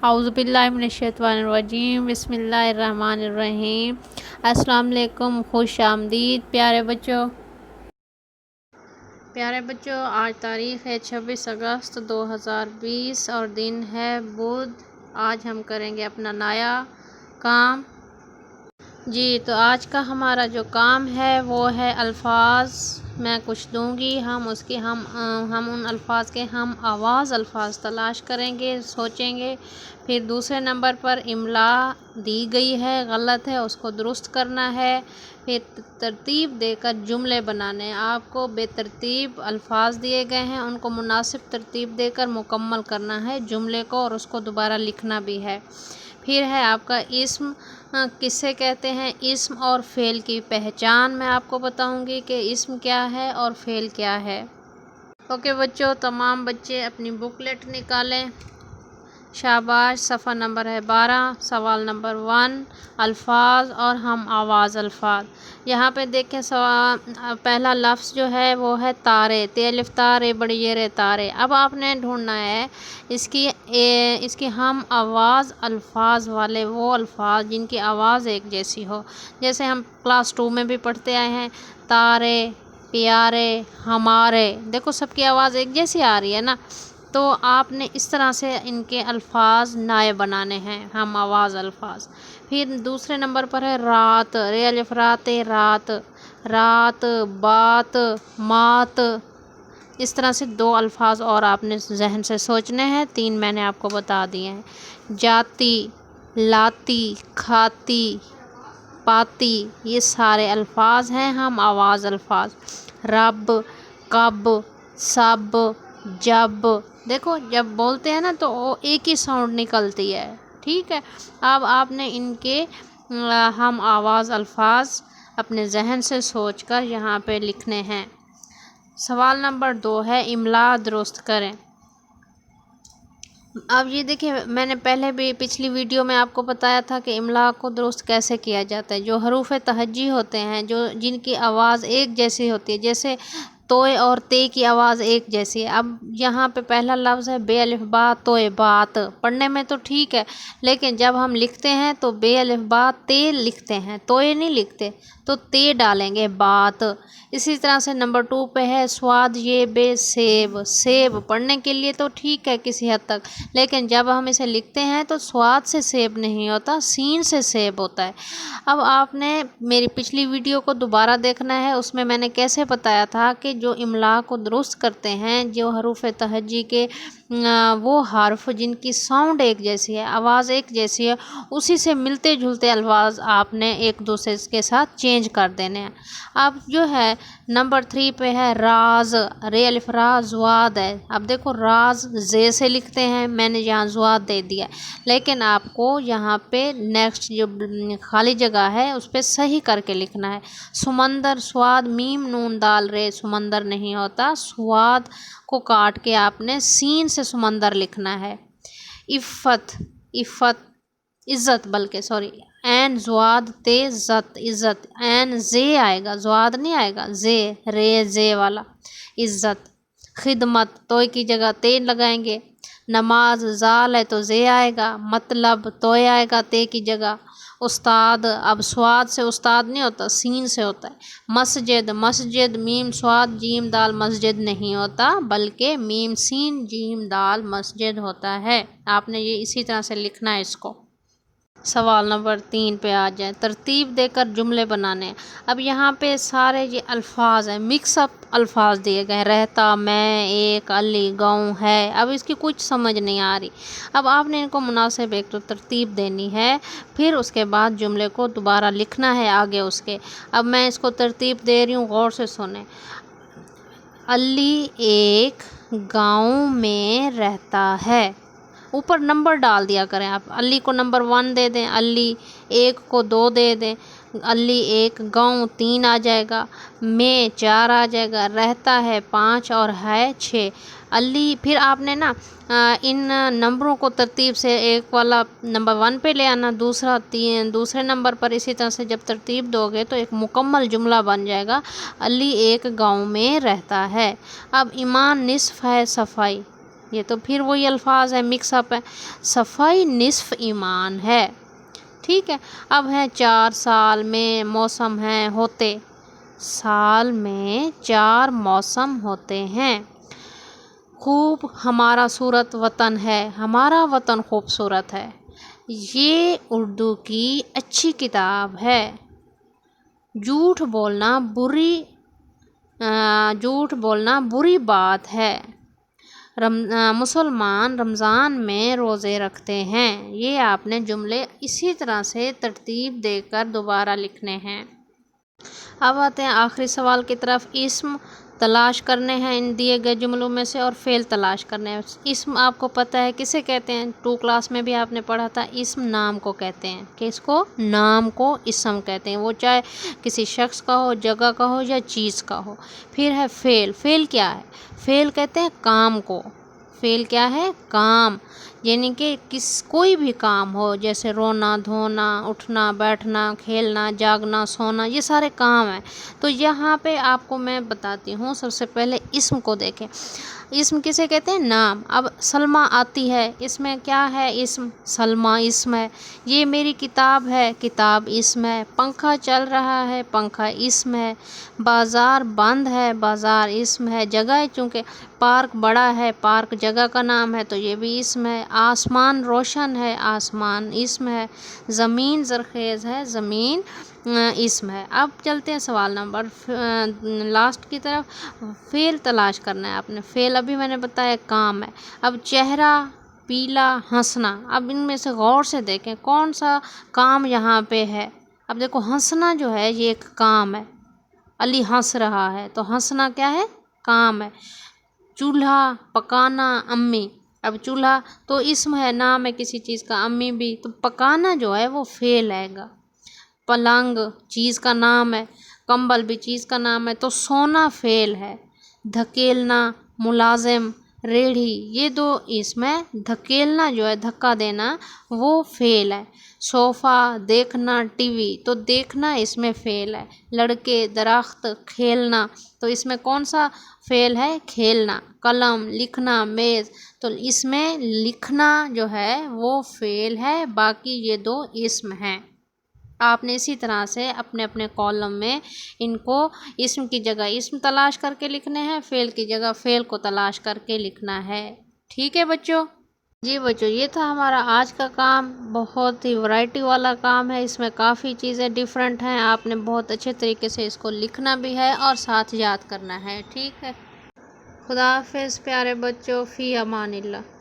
اعوذ باللہ من الشیطان الرجیم، بسم اللہ الرحمن الرحیم۔ السلام علیکم، خوش آمدید پیارے بچوں، آج تاریخ ہے 26 اگست 2020 اور دن ہے بدھ۔ آج ہم کریں گے اپنا نیا کام۔ تو آج کا ہمارا جو کام ہے وہ ہے الفاظ۔ میں کچھ دوں گی، ہم ان الفاظ کے آواز الفاظ تلاش کریں گے، سوچیں گے۔ پھر دوسرے نمبر پر املا دی گئی ہے، غلط ہے، اس کو درست کرنا ہے۔ پھر ترتیب دے کر جملے بنانے ہیں۔ آپ کو بے ترتیب الفاظ دیے گئے ہیں، ان کو مناسب ترتیب دے کر مکمل کرنا ہے جملے کو، اور اس کو دوبارہ لکھنا بھی ہے۔ پھر ہے آپ کا اسم کسے کہتے ہیں، اسم اور فعل کی پہچان میں آپ کو بتاؤں گی کہ اسم کیا ہے اور فعل کیا ہے۔ اوکے بچوں، تمام بچے اپنی بکلیٹ نکالیں۔ شاباش، صفحہ نمبر ہے 12، سوال نمبر 1، الفاظ اور ہم آواز الفاظ۔ یہاں پہ دیکھیں پہلا لفظ جو ہے وہ ہے تارے، تے الف تارے بڑی یہ تارے۔ اب آپ نے ڈھونڈنا ہے اس کی ہم آواز الفاظ والے وہ الفاظ جن کی آواز ایک جیسی ہو۔ جیسے ہم کلاس 2 میں بھی پڑھتے آئے ہیں، تارے، پیارے، ہمارے، دیکھو سب کی آواز ایک جیسی آ رہی ہے نا۔ تو آپ نے اس طرح سے ان کے الفاظ نائب بنانے ہیں، ہم آواز الفاظ۔ پھر دوسرے نمبر پر ہے رات، رے الف رات، رات، رات، بات، مات۔ اس طرح سے 2 الفاظ اور آپ نے ذہن سے سوچنے ہیں، 3 میں نے آپ کو بتا دیے ہیں۔ جاتی، لاتی، کھاتی، پاتی، یہ سارے الفاظ ہیں ہم آواز الفاظ۔ رب، کب، سب، جب، دیکھو جب بولتے ہیں نا تو وہ ایک ہی ساؤنڈ نکلتی ہے، ٹھیک ہے۔ اب آپ نے ان کے ہم آواز الفاظ اپنے ذہن سے سوچ کر یہاں پہ لکھنے ہیں۔ سوال نمبر 2 ہے املا درست کریں۔ اب یہ دیکھیں، میں نے پہلے بھی پچھلی ویڈیو میں آپ کو بتایا تھا کہ املا کو درست کیسے کیا جاتا ہے۔ جو حروف تہجی ہوتے ہیں، جن کی آواز ایک جیسی ہوتی ہے، جیسے توئے اور تے کی آواز ایک جیسی ہے۔ اب یہاں پہ پہلا لفظ ہے بے الف با توئے بات، پڑھنے میں تو ٹھیک ہے، لیکن جب ہم لکھتے ہیں تو بے الف با تے لکھتے ہیں، توئے نہیں لکھتے، تو تے ڈالیں گے، بات۔ اسی طرح سے نمبر 2 پہ ہے سواد یہ بے سیب، سیب پڑھنے کے لیے تو ٹھیک ہے کسی حد تک، لیکن جب ہم اسے لکھتے ہیں تو سواد سے سیب نہیں ہوتا، سین سے سیب ہوتا ہے۔ اب آپ نے میری پچھلی ویڈیو کو دوبارہ دیکھنا ہے، اس میں نے کیسے بتایا تھا کہ جو املا کو درست کرتے ہیں، جو حروف تہجی کے وہ حرف جن کی ساؤنڈ ایک جیسی ہے، آواز ایک جیسی ہے، اسی سے ملتے جلتے الفاظ آپ نے ایک دوسرے کے ساتھ چینج کر دینے ہیں۔ اب جو ہے نمبر 3 پہ ہے راز، رے الف را زواد ہے۔ اب دیکھو راز زے سے لکھتے ہیں، میں نے یہاں زواد دے دیا، لیکن آپ کو یہاں پہ نیکسٹ جو خالی جگہ ہے اس پہ صحیح کر کے لکھنا ہے۔ سمندر، سواد میم نون دال رے، سمندر نہیں ہوتا، سواد کو کاٹ کے آپ نے سین سے سمندر لکھنا ہے۔ عفت، عفت، عزت، بلکہ سوری، این زواد تے زت، عزت، این زے آئے گا، زواد نہیں آئے گا، زے، رے زے والا، عزت۔ خدمت، توئے کی جگہ تے لگائیں گے۔ نماز، زال ہے تو زے آئے گا، مطلب توئے آئے گا تے کی جگہ۔ استاد، اب سواد سے استاد نہیں ہوتا، سین سے ہوتا ہے۔ مسجد، مسجد میم سواد جیم دال مسجد نہیں ہوتا، بلکہ میم سین جیم دال مسجد ہوتا ہے۔ آپ نے یہ اسی طرح سے لکھنا ہے اس کو۔ سوال نمبر 3 پہ آ جائیں، ترتیب دے کر جملے بنانے ہیں۔ اب یہاں پہ سارے یہ الفاظ ہیں، مکس اپ الفاظ دیے گئے ہیں، رہتا، میں، ایک، علی، گاؤں ہے۔ اب اس کی کچھ سمجھ نہیں آ رہی۔ اب آپ نے ان کو مناسب ایک تو ترتیب دینی ہے، پھر اس کے بعد جملے کو دوبارہ لکھنا ہے آگے اس کے۔ اب میں اس کو ترتیب دے رہی ہوں، غور سے سنیں۔ علی ایک گاؤں میں رہتا ہے، اوپر نمبر ڈال دیا کریں آپ، علی کو نمبر 1 دے دیں، علی ایک کو 2 دے دیں، علی ایک، گاؤں 3 آ جائے گا، میں 4 آ جائے گا، رہتا ہے 5 اور ہے 6۔ علی، پھر آپ نے نا ان نمبروں کو ترتیب سے ایک والا نمبر 1 پہ لے آنا، دوسرے نمبر پر اسی طرح سے جب ترتیب دو گے تو ایک مکمل جملہ بن جائے گا، علی ایک گاؤں میں رہتا ہے۔ اب ایمان نصف ہے صفائی، یہ تو پھر وہی الفاظ ہے، مکس اپ ہے۔ صفائی نصف ایمان ہے، ٹھیک ہے۔ اب ہے 4 سال میں موسم ہیں ہوتے، سال میں 4 موسم ہوتے ہیں۔ خوب ہمارا صورت وطن ہے، ہمارا وطن خوبصورت ہے، یہ اردو کی اچھی کتاب ہے۔ جھوٹ بولنا بری بات ہے، مسلمان رمضان میں روزے رکھتے ہیں۔ یہ آپ نے جملے اسی طرح سے ترتیب دے کر دوبارہ لکھنے ہیں۔ اب آتے ہیں آخری سوال کی طرف۔ اسم تلاش کرنے ہیں ان دیے گئے جملوں میں سے، اور فعل تلاش کرنے ہیں۔ اسم آپ کو پتہ ہے کسے کہتے ہیں، 2 کلاس میں بھی آپ نے پڑھا تھا، اسم نام کو کہتے ہیں۔ کس کو؟ نام کو اسم کہتے ہیں، وہ چاہے کسی شخص کا ہو، جگہ کا ہو یا چیز کا ہو۔ پھر ہے فعل۔ فعل کیا ہے؟ فعل کہتے ہیں کام کو۔ فعل کیا ہے؟ کام، یعنی کہ کوئی بھی کام ہو، جیسے رونا، دھونا، اٹھنا، بیٹھنا، کھیلنا، جاگنا، سونا، یہ سارے کام ہیں۔ تو یہاں پہ آپ کو میں بتاتی ہوں، سب سے پہلے اسم کو دیکھیں۔ اسم کسے کہتے ہیں؟ نام۔ اب سلمیٰ آتی ہے، اس میں کیا ہے؟ اسم۔ سلمیٰ اسم ہے۔ یہ میری کتاب ہے، کتاب اسم ہے۔ پنکھا چل رہا ہے، پنکھا اسم ہے۔ بازار بند ہے، بازار اسم ہے۔ جگہ چونکہ پارک بڑا ہے، پارک جگہ کا نام ہے، تو یہ بھی اسم ہے۔ آسمان روشن ہے، آسمان اسم ہے۔ زمین زرخیز ہے، زمین اسم ہے۔ اب چلتے ہیں سوال نمبر لاسٹ کی طرف۔ فعل تلاش کرنا ہے آپ نے۔ فعل ابھی میں نے بتایا کام ہے۔ اب چہرہ پیلا، ہنسنا، اب ان میں سے غور سے دیکھیں کون سا کام یہاں پہ ہے۔ اب دیکھو ہنسنا جو ہے یہ ایک کام ہے، علی ہنس رہا ہے، تو ہنسنا کیا ہے؟ کام ہے۔ چولہا، پکانا، امی، اب چولہا تو اسم ہے، نام ہے کسی چیز کا، امی بھی، تو پکانا جو ہے وہ فعل آئے گا۔ پلنگ چیز کا نام ہے، کمبل بھی چیز کا نام ہے، تو سونا فعل ہے۔ دھکیلنا، ملازم، ریڑھی، یہ 2 اسم ہے۔ دھکیلنا جو ہے دھکا دینا، وہ فعل ہے۔ صوفہ، دیکھنا، ٹی وی، تو دیکھنا اس میں فعل ہے۔ لڑکے، درخت، کھیلنا، تو اس میں کون سا فعل ہے؟ کھیلنا۔ قلم، لکھنا، میز، تو اس میں لکھنا جو ہے وہ فعل ہے، باقی یہ 2 اسم ہیں۔ آپ نے اسی طرح سے اپنے اپنے کالم میں ان کو اسم کی جگہ اسم تلاش کر کے لکھنے ہیں، فعل کی جگہ فعل کو تلاش کر کے لکھنا ہے۔ ٹھیک ہے بچوں؟ جی بچوں، یہ تھا ہمارا آج کا کام، بہت ہی ورائٹی والا کام ہے، اس میں کافی چیزیں ڈیفرنٹ ہیں، آپ نے بہت اچھے طریقے سے اس کو لکھنا بھی ہے اور ساتھ یاد کرنا ہے۔ ٹھیک ہے، خدا حافظ پیارے بچوں، فی امان اللہ۔